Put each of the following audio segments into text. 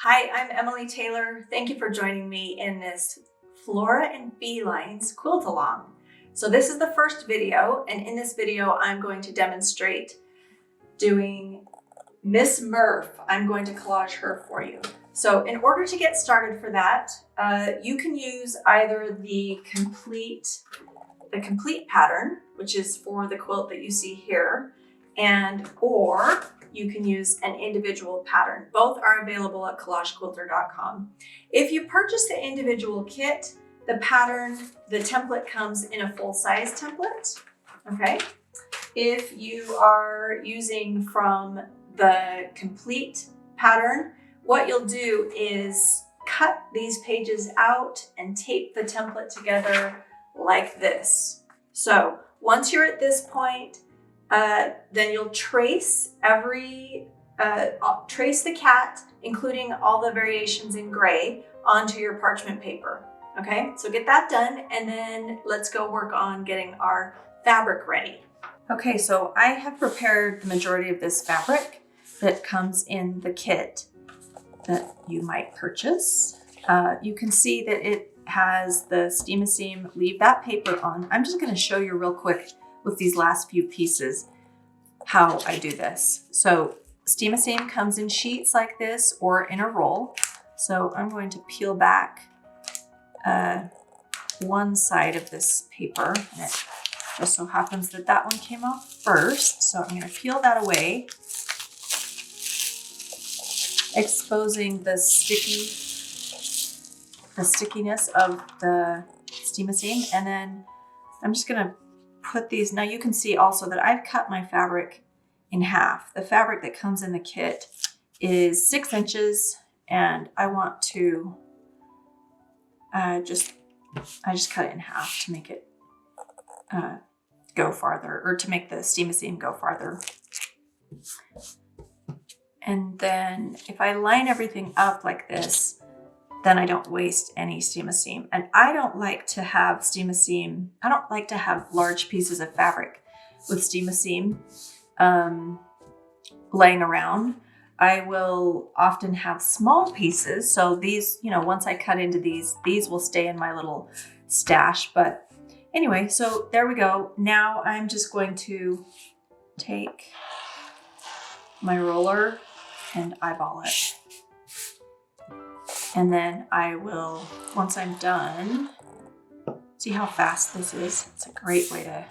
Hi, I'm Emily Taylor. Thank you for joining me in this Flora and Felines Quilt Along. So this is the first video, and in this video I'm going to demonstrate doing Miss Murph. I'm going to collage her for you. So in order to get started for that, you can use either the complete pattern, which is for the quilt that you see here, or you can use an individual pattern. Both are available at collagequilter.com. If you purchase the individual kit, the template comes in a full-size template, okay? If you are using from the complete pattern, what you'll do is cut these pages out and tape the template together like this. So once you're at this point, then you'll trace trace the cat, including all the variations in gray, onto your parchment paper. Okay, so get that done, and then let's go work on getting our fabric ready. Okay, so I have prepared the majority of this fabric that comes in the kit that you might purchase. You can see that it has the steam-a-seam. Leave that paper on. I'm just going to show you real quick with these last few pieces how I do this. So steam-a-seam comes in sheets like this or in a roll. So I'm going to peel back one side of this paper, and it just so happens that that one came off first. So I'm going to peel that away, exposing the stickiness of the steam-a-seam, and then I'm just going to put these. Now you can see also that I've cut my fabric in half. The fabric that comes in the kit is 6 inches, and I want to I just cut it in half to make it go farther, or to make the steam-a-seam go farther. And then if I line everything up like this, then I don't waste any steam-a-seam. And I don't like to have steam-a-seam. I don't like to have large pieces of fabric with steam-a-seam laying around. I will often have small pieces. So these, once I cut into these will stay in my little stash. But anyway, so there we go. Now I'm just going to take my roller and eyeball it. And then I will, once I'm done, see how fast this is. It's a great way to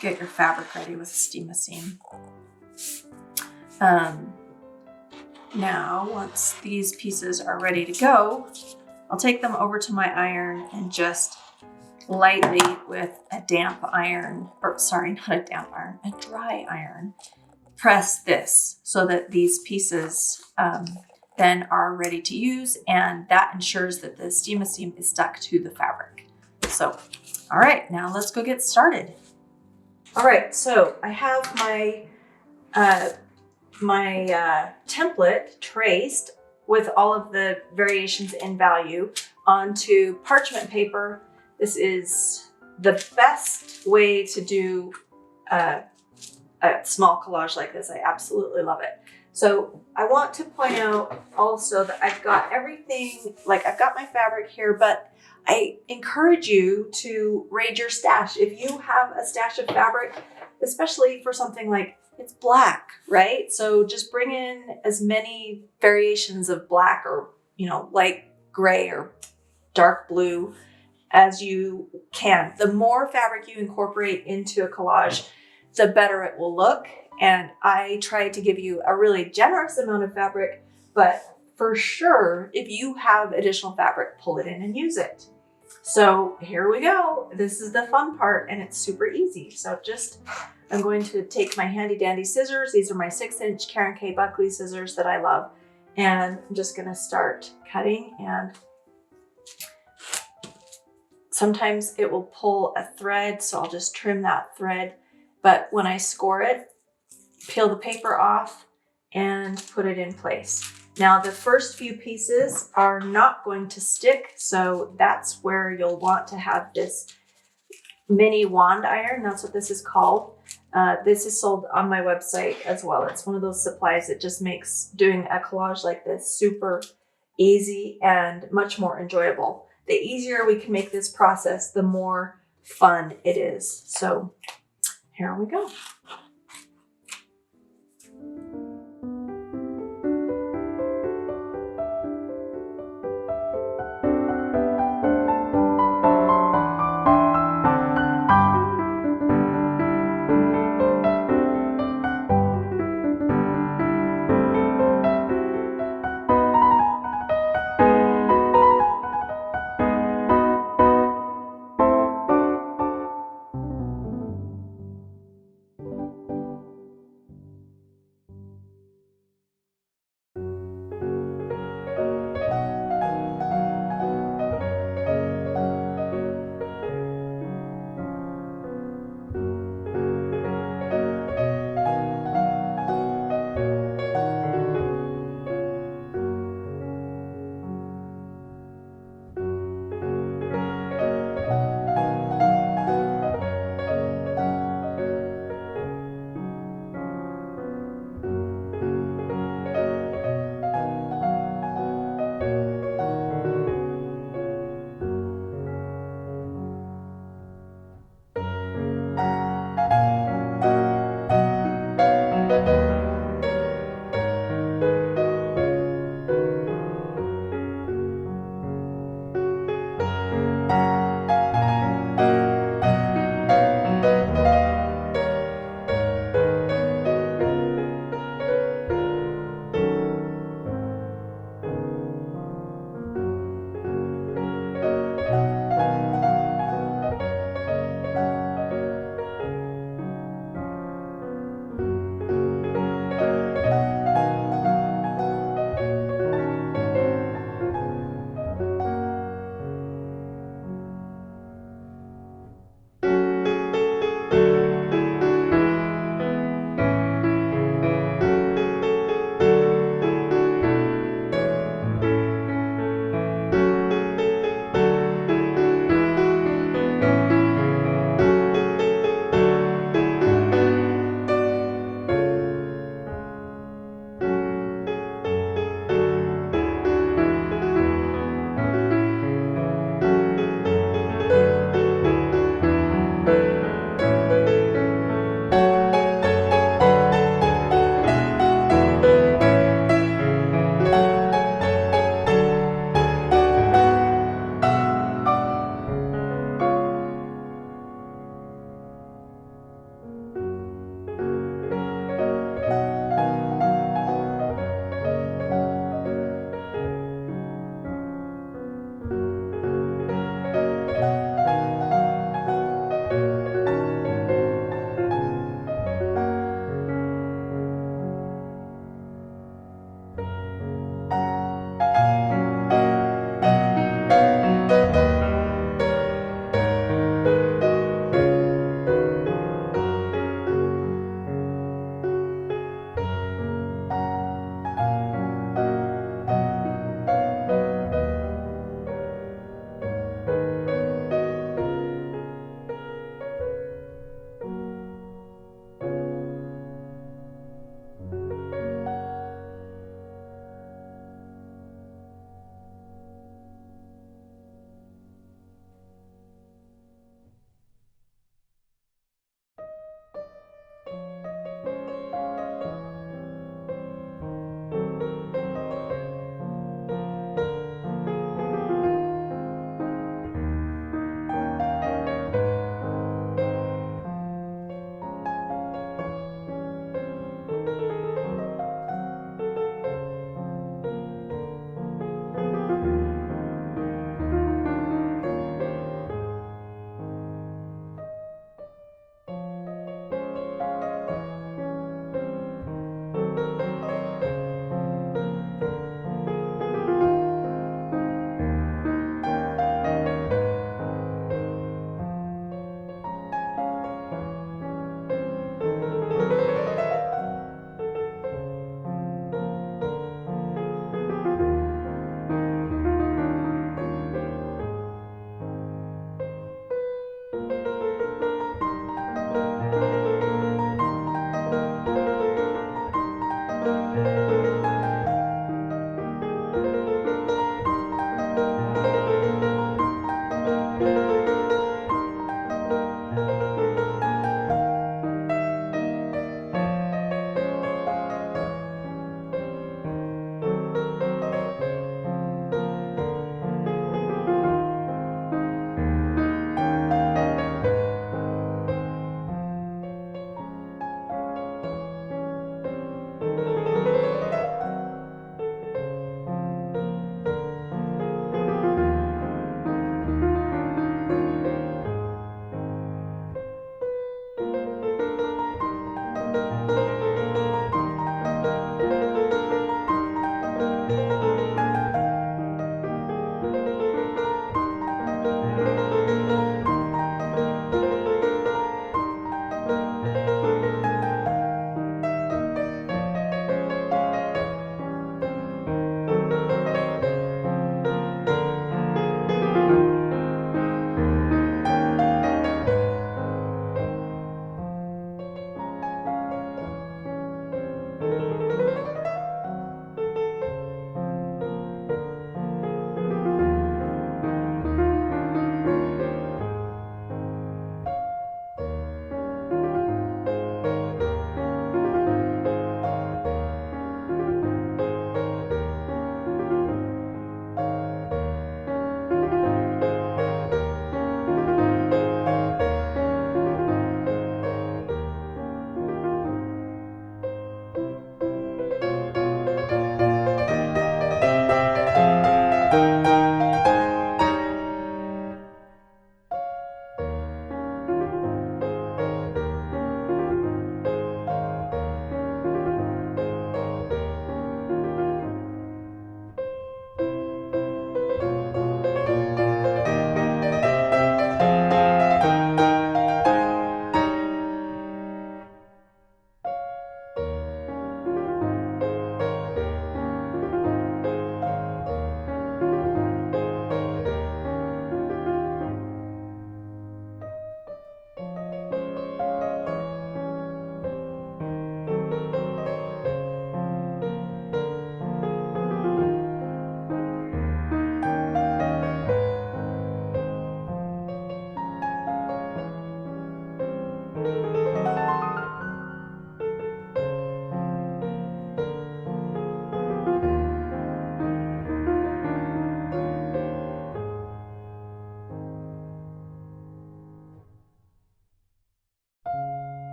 get your fabric ready with steam-a-seam. Now, once these pieces are ready to go, I'll take them over to my iron and just lightly with a damp iron, or sorry, not a damp iron, a dry iron, press this so that these pieces then are ready to use, and that ensures that the steam-a-seam is stuck to the fabric. So, all right, now let's go get started. All right, so I have my template traced with all of the variations in value onto parchment paper. This is the best way to do a small collage like this. I absolutely love it. So I want to point out also that I've got everything, I've got my fabric here, but I encourage you to raid your stash. If you have a stash of fabric, especially for something like it's black, right? So just bring in as many variations of black or, light gray or dark blue as you can. The more fabric you incorporate into a collage, the better it will look. And I try to give you a really generous amount of fabric, but for sure, if you have additional fabric, pull it in and use it. So here we go. This is the fun part, and it's super easy. So I'm going to take my handy dandy scissors. These are my 6-inch Karen K. Buckley scissors that I love. And I'm just gonna start cutting, and sometimes it will pull a thread, so I'll just trim that thread. But when I score it, peel the paper off and put it in place. Now the first few pieces are not going to stick, so that's where you'll want to have this mini wand iron. That's what this is called. This is sold on my website as well. It's one of those supplies that just makes doing a collage like this super easy and much more enjoyable. The easier we can make this process, the more fun it is. So here we go.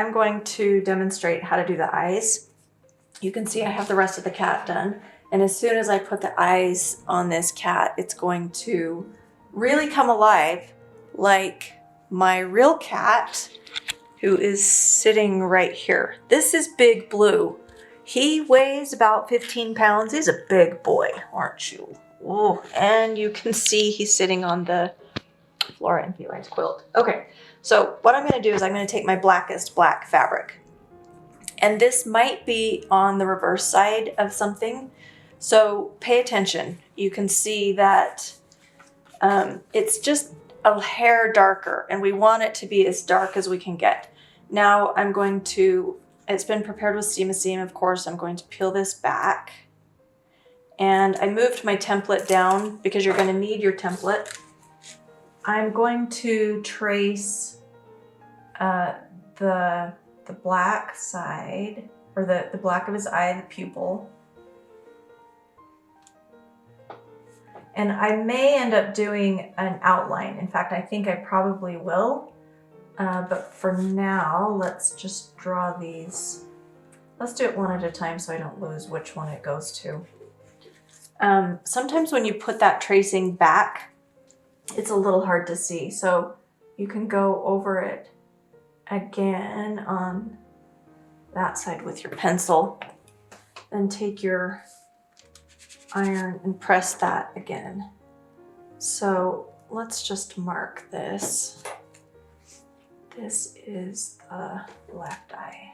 I'm going to demonstrate how to do the eyes. You can see I have the rest of the cat done. And as soon as I put the eyes on this cat, it's going to really come alive like my real cat, who is sitting right here. This is Big Blue. He weighs about 15 pounds. He's a big boy, aren't you? Oh, and you can see he's sitting on the Flora Felines Quilt. Okay, so what I'm gonna do is I'm gonna take my blackest black fabric. And this might be on the reverse side of something, so pay attention. You can see that it's just a hair darker, and we want it to be as dark as we can get. Now I'm going to, it's been prepared with Seam, of course. I'm going to peel this back. And I moved my template down because you're going to need your template. I'm going to trace the black side, or the black of his eye, the pupil. And I may end up doing an outline. In fact, I think I probably will. But for now, let's just draw these. Let's do it one at a time so I don't lose which one it goes to. Sometimes when you put that tracing back, it's a little hard to see. So you can go over it again on that side with your pencil. Then take your iron and press that again. So let's just mark this. This is the left eye.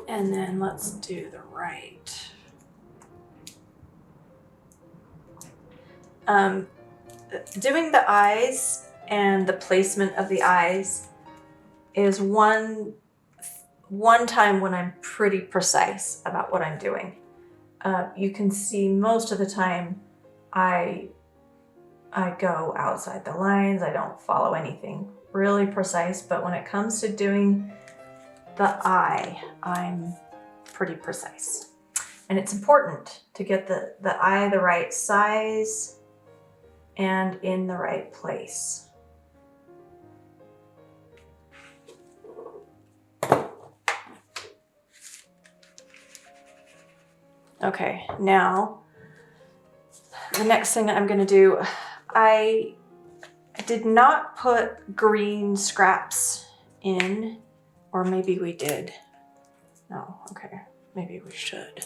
And then let's do the right. Doing the eyes and the placement of the eyes is one time when I'm pretty precise about what I'm doing. You can see most of the time I go outside the lines. I don't follow anything really precise, but when it comes to doing the eye, I'm pretty precise. And it's important to get the eye the right size and in the right place. Okay, now the next thing I'm going to do, I did not put green scraps in, or maybe we did. No, okay, maybe we should.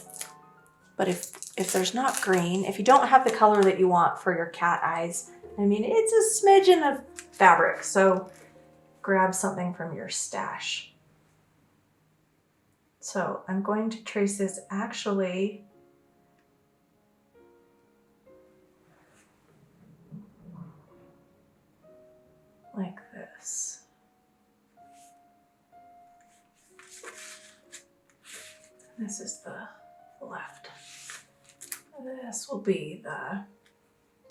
But if there's not green, if you don't have the color that you want for your cat eyes, I mean, it's a smidgen of fabric, so grab something from your stash. So I'm going to trace this actually like this. This is the left. This will be the,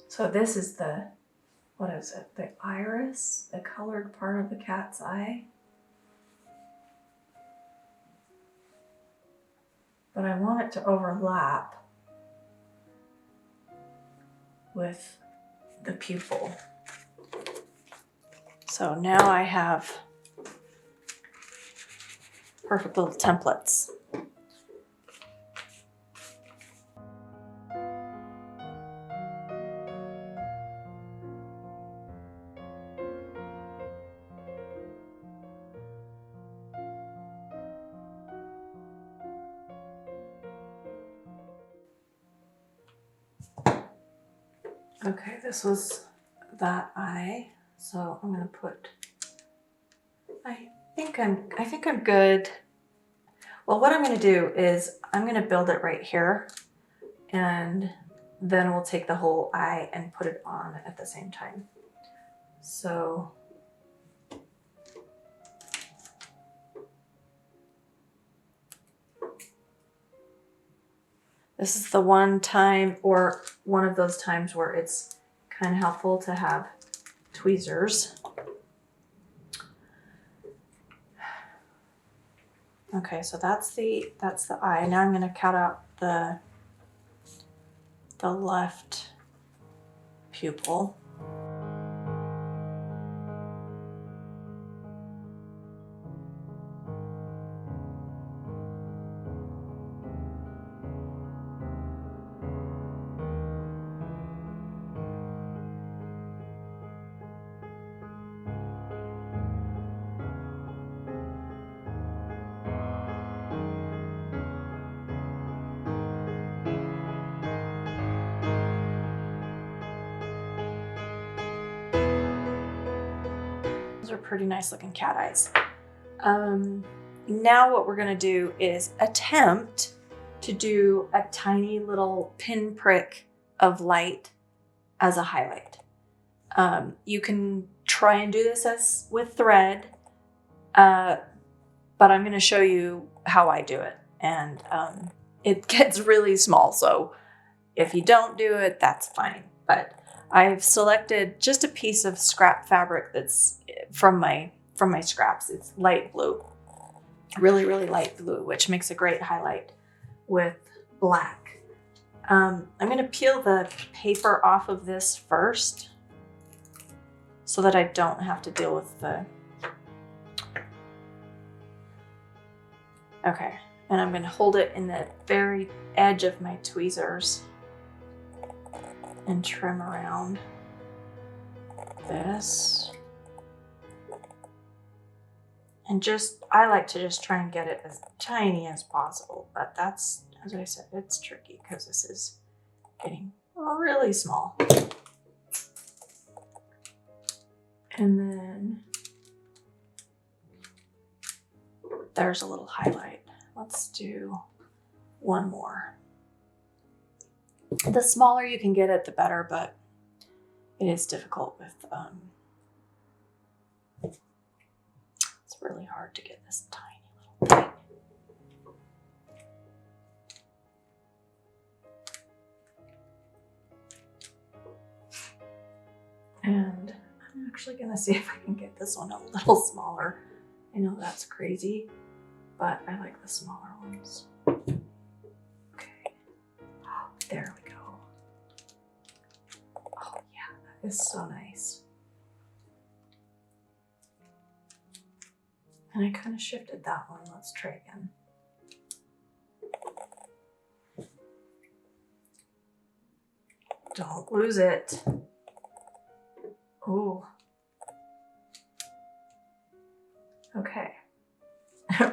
so this is the, what is it? The iris, the colored part of the cat's eye. But I want it to overlap with the pupil. So now I have perfect little templates. Okay, this was that eye. So I'm gonna put, I think I'm good. Well, what I'm gonna do is I'm gonna build it right here, and then we'll take the whole eye and put it on at the same time. So this is the one time, or one of those times, where it's kind of helpful to have tweezers. Okay, so that's the eye. Now I'm going to cut out the left pupil. Those are pretty nice looking cat eyes. Now what we're gonna do is attempt to do a tiny little pinprick of light as a highlight. You can try and do this as with thread, but I'm gonna show you how I do it. And it gets really small, so if you don't do it, that's fine. But I've selected just a piece of scrap fabric that's from my scraps. It's light blue, really, really light blue, which makes a great highlight with black. I'm gonna peel the paper off of this first so that I don't have to deal with the, okay. And I'm gonna hold it in the very edge of my tweezers and trim around this. And I like to just try and get it as tiny as possible, but that's, as I said, it's tricky because this is getting really small. And then there's a little highlight. Let's do one more. The smaller you can get it, the better, but it is difficult with, it's really hard to get this tiny little thing. And I'm actually gonna see if I can get this one a little smaller. I know that's crazy, but I like the smaller ones. Okay, oh, there we go. Oh yeah, that is so nice. And I kind of shifted that one. Let's try again. Don't lose it. Ooh. Okay.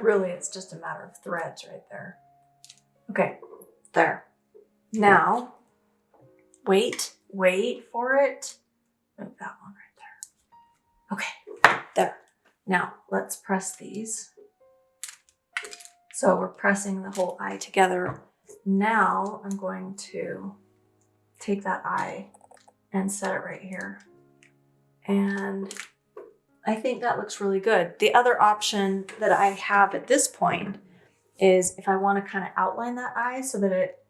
Really, it's just a matter of threads right there. Okay, there. Now, wait for it. Move that one right there. Okay, there. Now, let's press these. So we're pressing the whole eye together. Now, I'm going to take that eye and set it right here. And I think that looks really good. The other option that I have at this point is if I want to kind of outline that eye so that it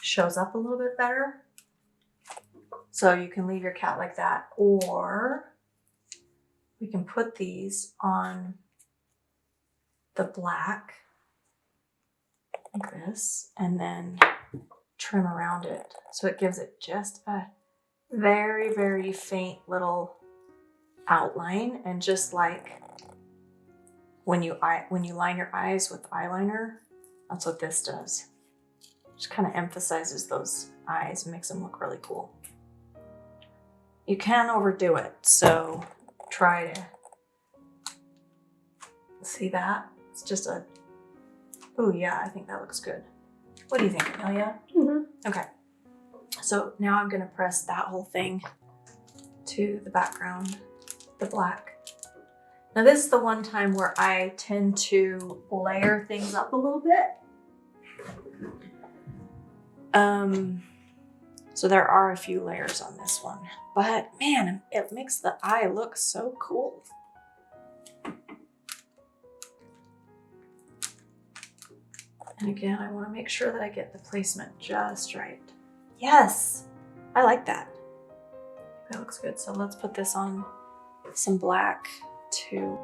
shows up a little bit better. So you can leave your cat like that, or we can put these on the black like this and then trim around it. So it gives it just a very, very faint little outline. And just like when you line your eyes with eyeliner, that's what this does. Just kind of emphasizes those eyes and makes them look really cool. You can overdo it, so try to see that. It's just a, oh yeah, I think that looks good. What do you think, Amelia? Mm-hmm. Okay. So now I'm gonna press that whole thing to the background, the black. Now this is the one time where I tend to layer things up a little bit. So there are a few layers on this one, but man, it makes the eye look so cool. And again, I want to make sure that I get the placement just right. Yes, I like that. That looks good. So let's put this on some black too.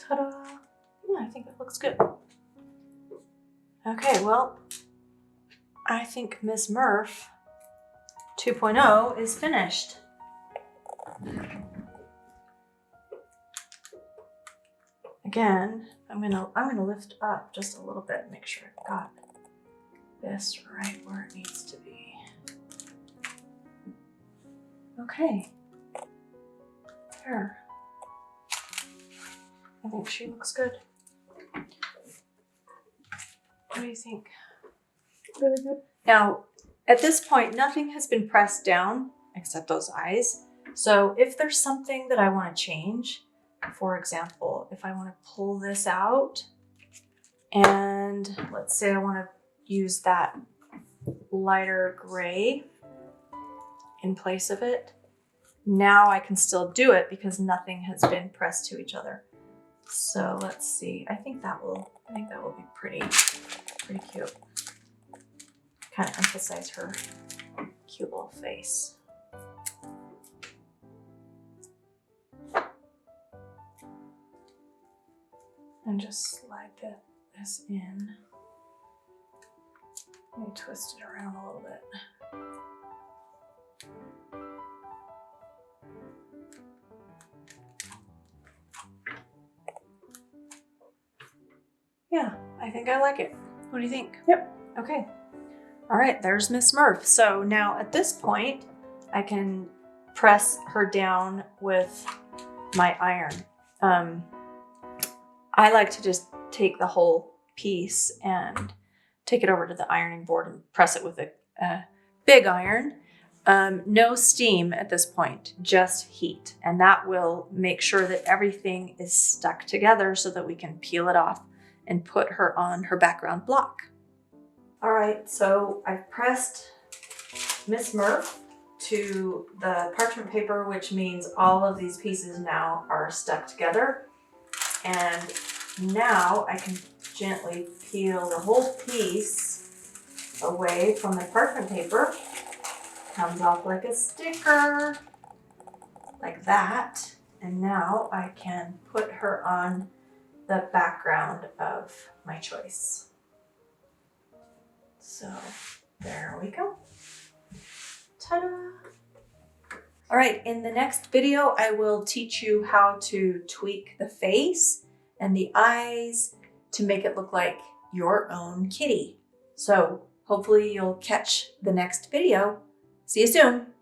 Ta-da! Yeah, I think that looks good. Okay, well, I think Miss Murph 2.0 is finished. Again, I'm gonna lift up just a little bit and make sure I've got this right where it needs to be. Okay. There. I think she looks good. What do you think? Really good. Now, at this point, nothing has been pressed down except those eyes. So if there's something that I want to change, for example, if I want to pull this out and let's say I want to use that lighter gray in place of it, now I can still do it because nothing has been pressed to each other. So let's see. I think that will be pretty cute. Kind of emphasize her cute little face. And just slide this in. Maybe twist it around a little bit. Yeah, I think I like it. What do you think? Yep. Okay. All right, there's Miss Murph. So now at this point, I can press her down with my iron. I like to just take the whole piece and take it over to the ironing board and press it with a big iron. No steam at this point, just heat. And that will make sure that everything is stuck together so that we can peel it off and put her on her background block. All right, so I've pressed Miss Murph to the parchment paper, which means all of these pieces now are stuck together. And now I can gently peel the whole piece away from the parchment paper. Comes off like a sticker, like that. And now I can put her on the background of my choice. So there we go. Ta-da! All right, in the next video, I will teach you how to tweak the face and the eyes to make it look like your own kitty. So hopefully you'll catch the next video. See you soon.